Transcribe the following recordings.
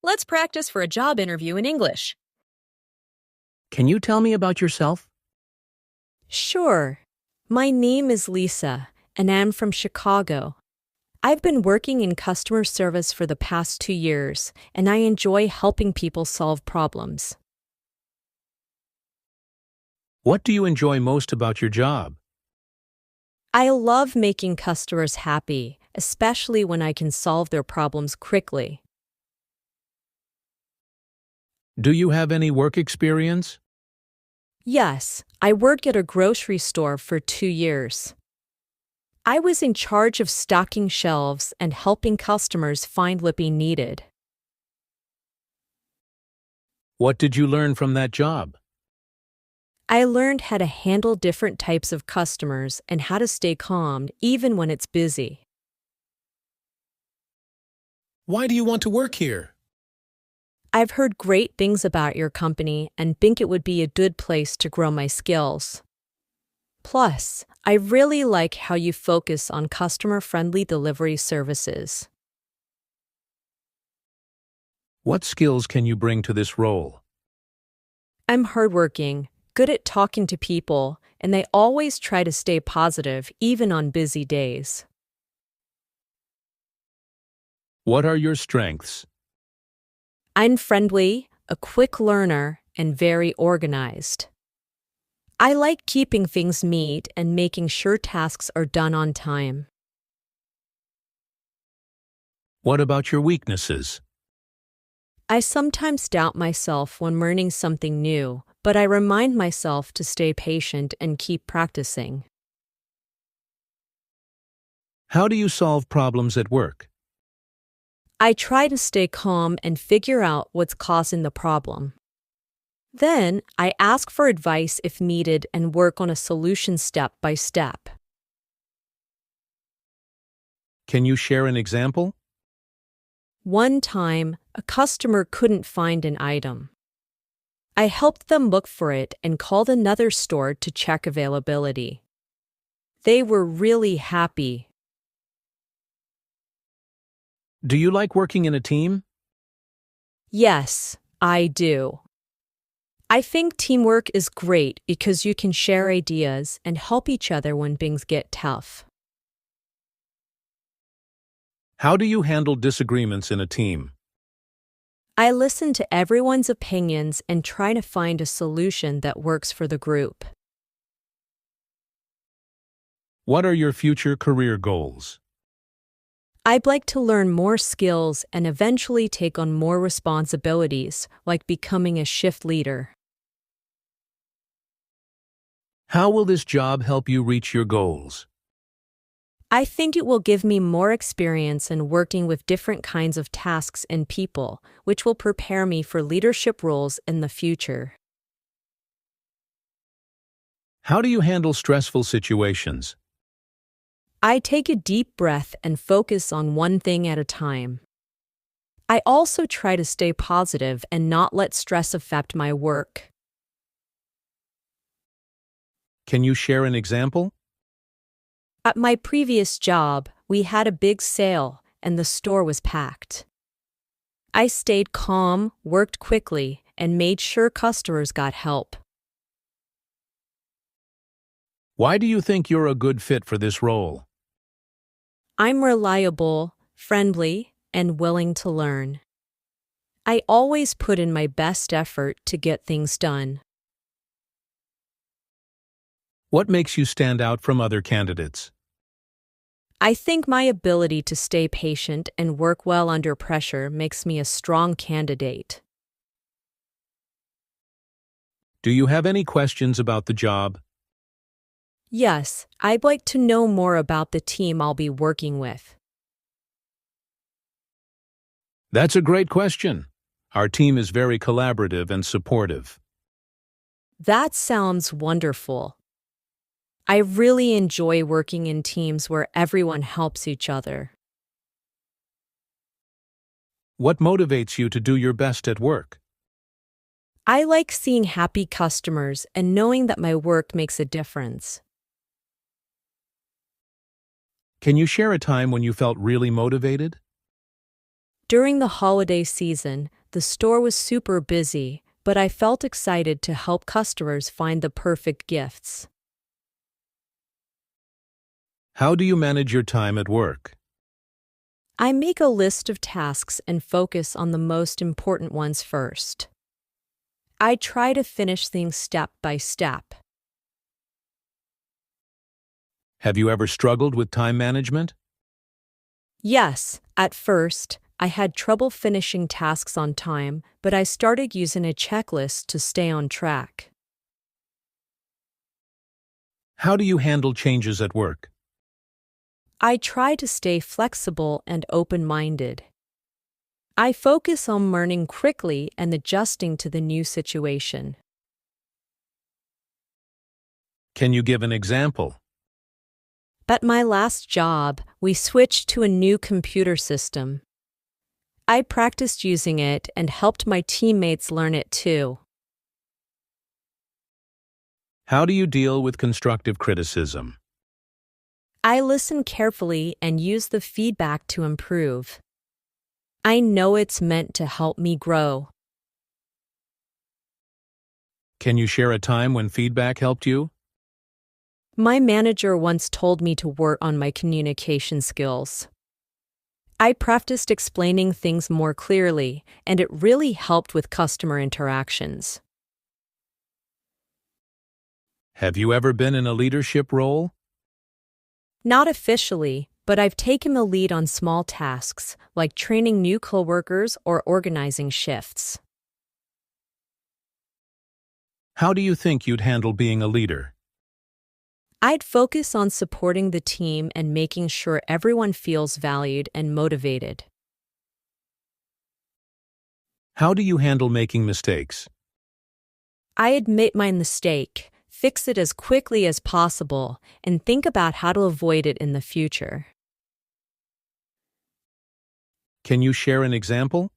Let's practice for a job interview in English. Can you tell me about yourself? Sure. My name is Lisa, and I'm from Chicago. I've been working in customer service for the past 2 years, and I enjoy helping people solve problems. What do you enjoy most about your job? I love making customers happy, especially when I can solve their problems quickly. Do you have any work experience? Yes, I worked at a grocery store for 2 years. I was in charge of stocking shelves and helping customers find what they needed. What did you learn from that job? I learned how to handle different types of customers and how to stay calm even when it's busy. Why do you want to work here? I've heard great things about your company and think it would be a good place to grow my skills. Plus, I really like how you focus on customer-friendly delivery services. What skills can you bring to this role? I'm hardworking, good at talking to people, and I always try to stay positive even on busy days. What are your strengths? I'm friendly, a quick learner, and very organized. I like keeping things neat and making sure tasks are done on time. What about your weaknesses? I sometimes doubt myself when learning something new, but I remind myself to stay patient and keep practicing. How do you solve problems at work? I try to stay calm and figure out what's causing the problem. Then, I ask for advice if needed and work on a solution step by step. Can you share an example? One time, a customer couldn't find an item. I helped them look for it and called another store to check availability. They were really happy. Do you like working in a team? Yes, I do. I think teamwork is great because you can share ideas and help each other when things get tough. How do you handle disagreements in a team? I listen to everyone's opinions and try to find a solution that works for the group. What are your future career goals? I'd like to learn more skills and eventually take on more responsibilities, like becoming a shift leader. How will this job help you reach your goals? I think it will give me more experience in working with different kinds of tasks and people, which will prepare me for leadership roles in the future. How do you handle stressful situations? I take a deep breath and focus on one thing at a time. I also try to stay positive and not let stress affect my work. Can you share an example? At my previous job, we had a big sale and the store was packed. I stayed calm, worked quickly, and made sure customers got help. Why do you think you're a good fit for this role? I'm reliable, friendly, and willing to learn. I always put in my best effort to get things done. What makes you stand out from other candidates? I think my ability to stay patient and work well under pressure makes me a strong candidate. Do you have any questions about the job? Yes, I'd like to know more about the team I'll be working with. That's a great question. Our team is very collaborative and supportive. That sounds wonderful. I really enjoy working in teams where everyone helps each other. What motivates you to do your best at work? I like seeing happy customers and knowing that my work makes a difference. Can you share a time when you felt really motivated? During the holiday season, The store was super busy, but I felt excited to help customers find the perfect gifts. How do you manage your time at work? I make a list of tasks and focus on the most important ones first. I try to finish things step by step. Have you ever struggled with time management? Yes, at first, I had trouble finishing tasks on time, but I started using a checklist to stay on track. How do you handle changes at work? I try to stay flexible and open-minded. I focus on learning quickly and adjusting to the new situation. Can you give an example? At my last job, we switched to a new computer system. I practiced using it and helped my teammates learn it too. How do you deal with constructive criticism? I listen carefully and use the feedback to improve. I know it's meant to help me grow. Can you share a time when feedback helped you? My manager once told me to work on my communication skills. I practiced explaining things more clearly, and it really helped with customer interactions. Have you ever been in a leadership role? Not officially, but I've taken the lead on small tasks, like training new coworkers or organizing shifts. How do you think you'd handle being a leader? I'd focus on supporting the team and making sure everyone feels valued and motivated. How do you handle making mistakes? I admit my mistake, fix it as quickly as possible, and think about how to avoid it in the future. Can you share an example?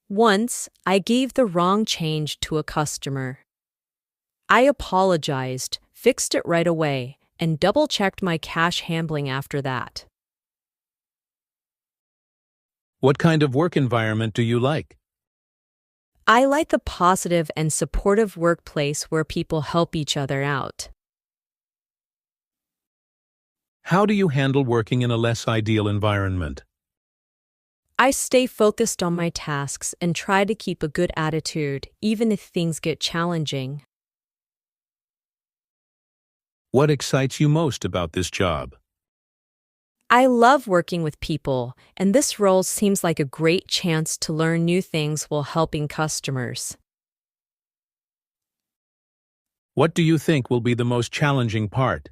Once, I gave the wrong change to a customer. I apologized, fixed it right away, and double-checked my cash handling after that. What kind of work environment do you like? I like the positive and supportive workplace where people help each other out. How do you handle working in a less ideal environment? I stay focused on my tasks and try to keep a good attitude, even if things get challenging. What excites you most about this job? I love working with people, and this role seems like a great chance to learn new things while helping customers. What do you think will be the most challenging part?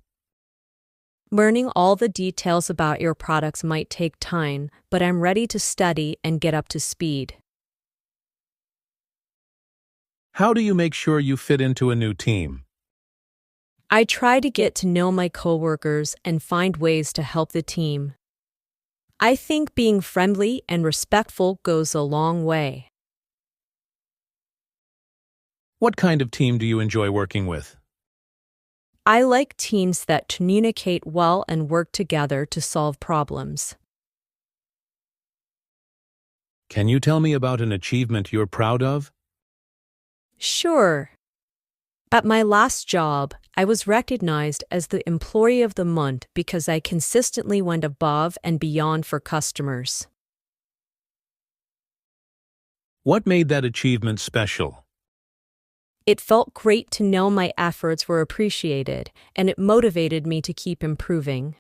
Learning all the details about your products might take time, but I'm ready to study and get up to speed. How do you make sure you fit into a new team? I try to get to know my coworkers and find ways to help the team. I think being friendly and respectful goes a long way. What kind of team do you enjoy working with? I like teams that communicate well and work together to solve problems. Can you tell me about an achievement you're proud of? Sure. At my last job, I was recognized as the Employee of the Month because I consistently went above and beyond for customers. What made that achievement special? It felt great to know my efforts were appreciated, and it motivated me to keep improving.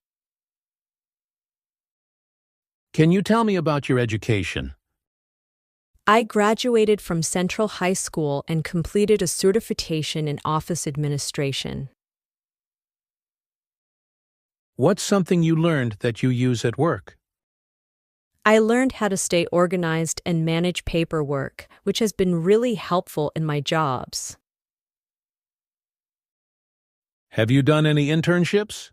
Can you tell me about your education? I graduated from Central High School and completed a certification in office administration. What's something you learned that you use at work? I learned how to stay organized and manage paperwork, which has been really helpful in my jobs. Have you done any internships?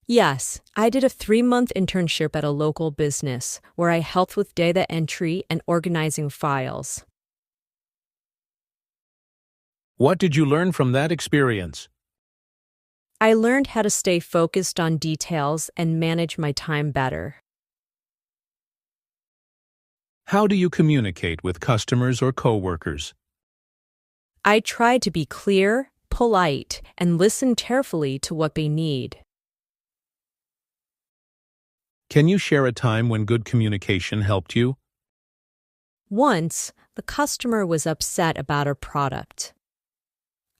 Yes, I did a 3-month internship at a local business where I helped with data entry and organizing files. What did you learn from that experience? I learned how to stay focused on details and manage my time better. How do you communicate with customers or coworkers? I try to be clear, polite, and listen carefully to what they need. Can you share a time when good communication helped you? Once, the customer was upset about a product.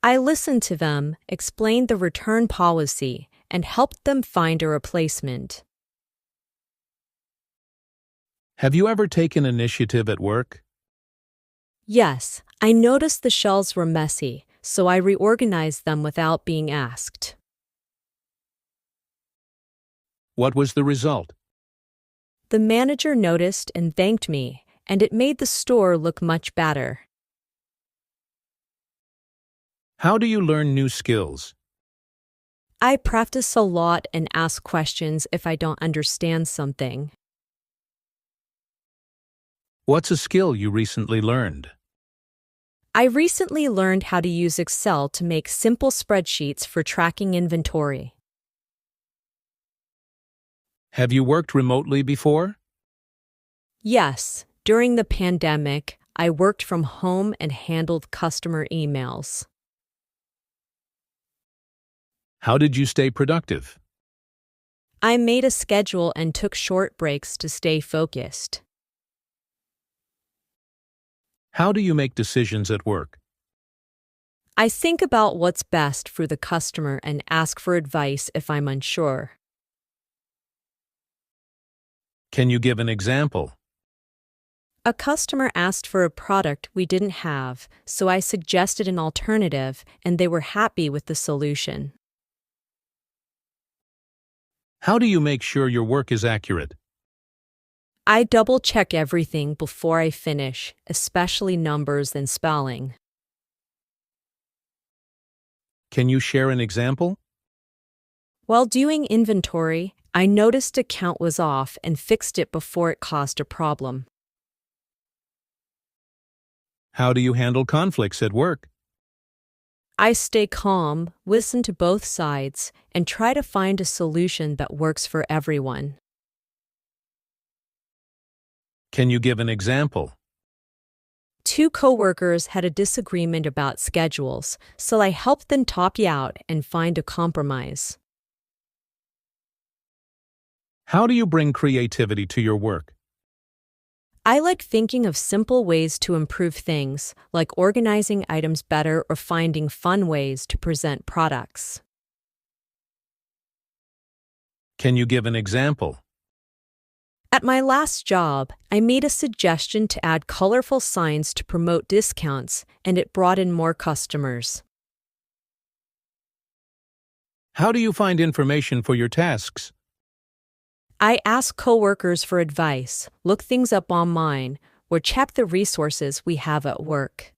I listened to them, explained the return policy, and helped them find a replacement. Have you ever taken initiative at work? Yes, I noticed the shelves were messy, so I reorganized them without being asked. What was the result? The manager noticed and thanked me, and it made the store look much better. How do you learn new skills? I practice a lot and ask questions if I don't understand something. What's a skill you recently learned? I recently learned how to use Excel to make simple spreadsheets for tracking inventory. Have you worked remotely before? Yes, during the pandemic, I worked from home and handled customer emails. How did you stay productive? I made a schedule and took short breaks to stay focused. How do you make decisions at work? I think about what's best for the customer and ask for advice if I'm unsure. Can you give an example? A customer asked for a product we didn't have, so I suggested an alternative, and they were happy with the solution. How do you make sure your work is accurate? I double-check everything before I finish, especially numbers and spelling. Can you share an example? While doing inventory, I noticed a count was off and fixed it before it caused a problem. How do you handle conflicts at work? I stay calm, listen to both sides, and try to find a solution that works for everyone. Can you give an example? Two coworkers had a disagreement about schedules, so I helped them talk it out and find a compromise. How do you bring creativity to your work? I like thinking of simple ways to improve things, like organizing items better or finding fun ways to present products. Can you give an example? At my last job, I made a suggestion to add colorful signs to promote discounts, and it brought in more customers. How do you find information for your tasks? I ask coworkers for advice, look things up online, or check the resources we have at work.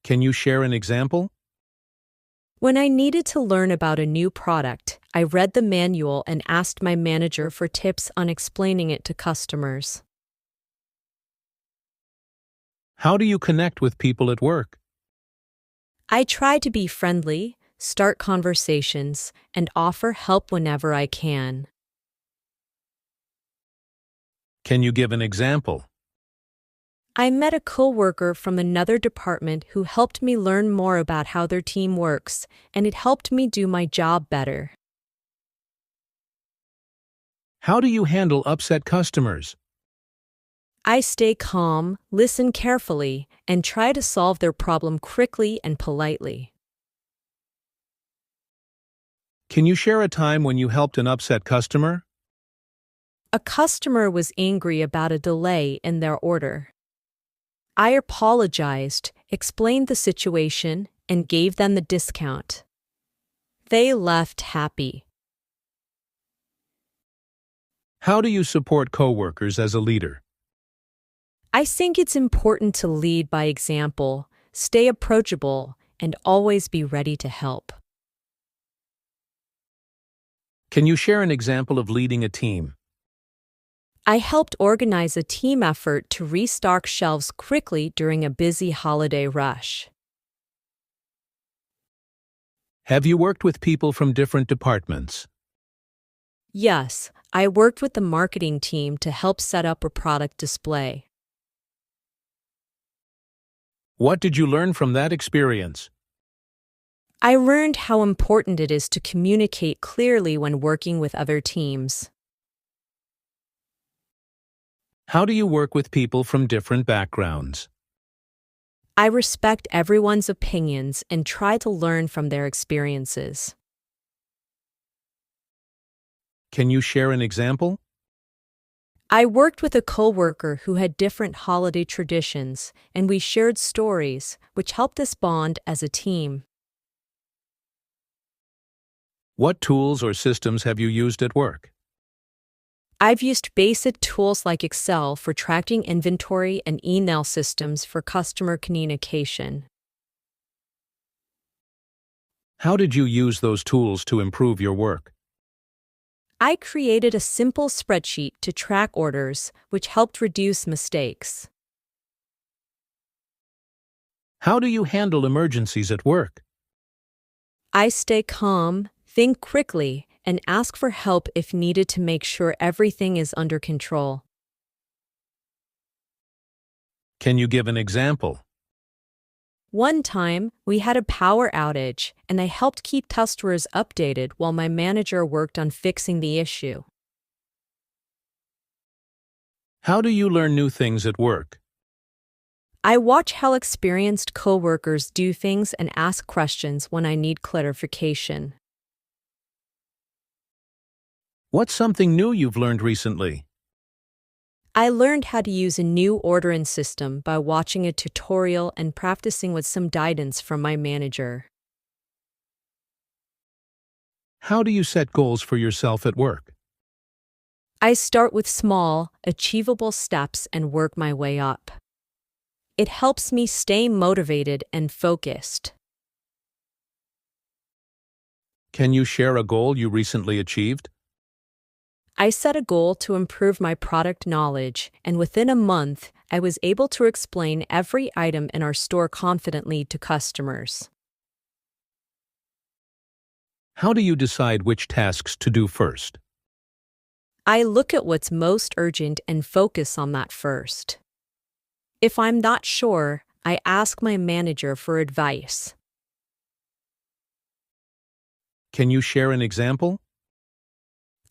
Can you share an example? When I needed to learn about a new product, I read the manual and asked my manager for tips on explaining it to customers. How do you connect with people at work? I try to be friendly, start conversations, and offer help whenever I can. Can you give an example? I met a coworker from another department who helped me learn more about how their team works, and it helped me do my job better. How do you handle upset customers? I stay calm, listen carefully, and try to solve their problem quickly and politely. Can you share a time when you helped an upset customer? A customer was angry about a delay in their order. I apologized, explained the situation, and gave them the discount. They left happy. How do you support coworkers as a leader? I think it's important to lead by example, stay approachable, and always be ready to help. Can you share an example of leading a team? I helped organize a team effort to restock shelves quickly during a busy holiday rush. Have you worked with people from different departments? Yes, I worked with the marketing team to help set up a product display. What did you learn from that experience? I learned how important it is to communicate clearly when working with other teams. How do you work with people from different backgrounds? I respect everyone's opinions and try to learn from their experiences. Can you share an example? I worked with a coworker who had different holiday traditions, and we shared stories, which helped us bond as a team. What tools or systems have you used at work? I've used basic tools like Excel for tracking inventory and email systems for customer communication. How did you use those tools to improve your work? I created a simple spreadsheet to track orders, which helped reduce mistakes. How do you handle emergencies at work? I stay calm, think quickly, and ask for help if needed to make sure everything is under control. Can you give an example? One time, we had a power outage, and I helped keep customers updated while my manager worked on fixing the issue. How do you learn new things at work? I watch how experienced coworkers do things and ask questions when I need clarification. What's something new you've learned recently? I learned how to use a new ordering system by watching a tutorial and practicing with some guidance from my manager. How do you set goals for yourself at work? I start with small, achievable steps and work my way up. It helps me stay motivated and focused. Can you share a goal you recently achieved? I set a goal to improve my product knowledge, and within a month, I was able to explain every item in our store confidently to customers. How do you decide which tasks to do first? I look at what's most urgent and focus on that first. If I'm not sure, I ask my manager for advice. Can you share an example?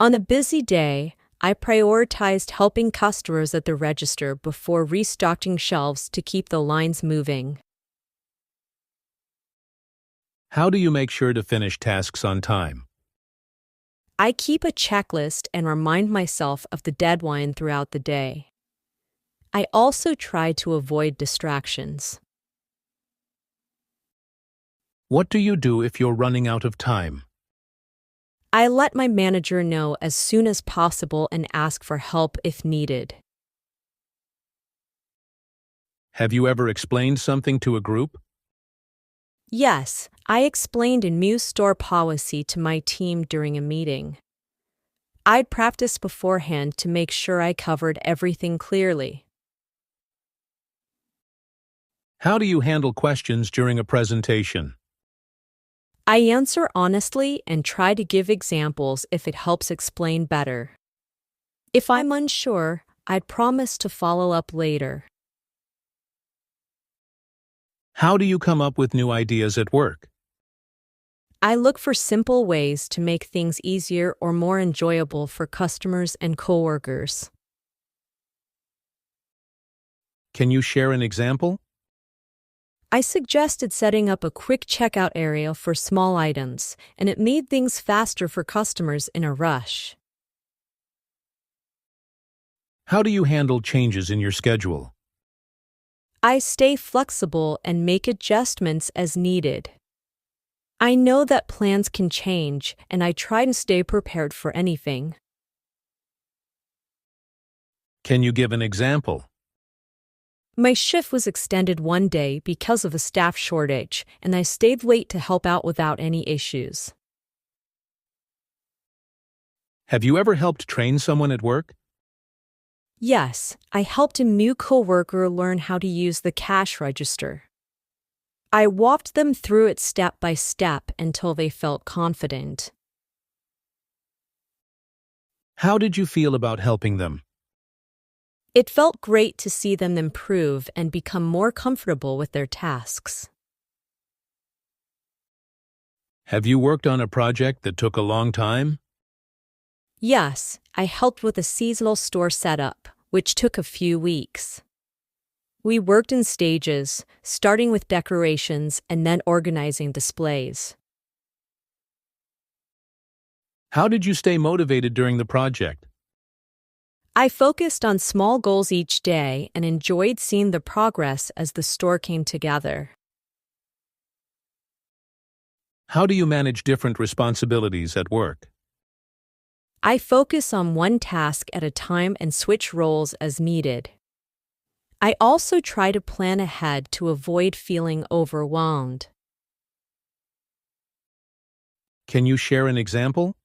On a busy day, I prioritized helping customers at the register before restocking shelves to keep the lines moving. How do you make sure to finish tasks on time? I keep a checklist and remind myself of the deadline throughout the day. I also try to avoid distractions. What do you do if you're running out of time? I let my manager know as soon as possible and ask for help if needed. Have you ever explained something to a group? Yes, I explained a new store policy to my team during a meeting. I'd practice beforehand to make sure I covered everything clearly. How do you handle questions during a presentation? I answer honestly and try to give examples if it helps explain better. If I'm unsure, I'd promise to follow up later. How do you come up with new ideas at work? I look for simple ways to make things easier or more enjoyable for customers and coworkers. Can you share an example? I suggested setting up a quick checkout area for small items, and it made things faster for customers in a rush. How do you handle changes in your schedule? I stay flexible and make adjustments as needed. I know that plans can change, and I try to stay prepared for anything. Can you give an example? My shift was extended one day because of a staff shortage, and I stayed late to help out without any issues. Have you ever helped train someone at work? Yes, I helped a new coworker learn how to use the cash register. I walked them through it step by step until they felt confident. How did you feel about helping them? It felt great to see them improve and become more comfortable with their tasks. Have you worked on a project that took a long time? Yes, I helped with a seasonal store setup, which took a few weeks. We worked in stages, starting with decorations and then organizing displays. How did you stay motivated during the project? I focused on small goals each day and enjoyed seeing the progress as the store came together. How do you manage different responsibilities at work? I focus on one task at a time and switch roles as needed. I also try to plan ahead to avoid feeling overwhelmed. Can you share an example?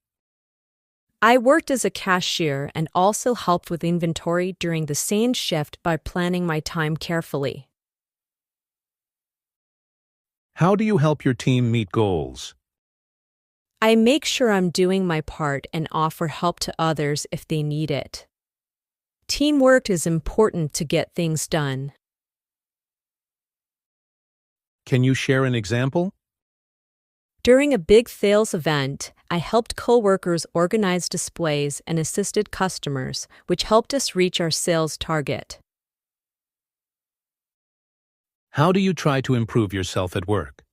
I worked as a cashier and also helped with inventory during the same shift by planning my time carefully. How do you help your team meet goals? I make sure I'm doing my part and offer help to others if they need it. Teamwork is important to get things done. Can you share an example? During a big sales event, I helped coworkers organize displays and assisted customers, which helped us reach our sales target. How do you try to improve yourself at work?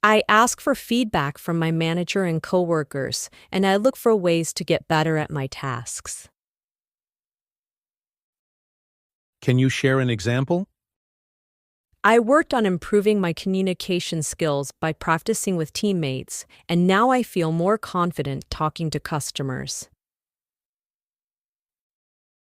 I ask for feedback from my manager and coworkers, and I look for ways to get better at my tasks. Can you share an example? I worked on improving my communication skills by practicing with teammates, and now I feel more confident talking to customers.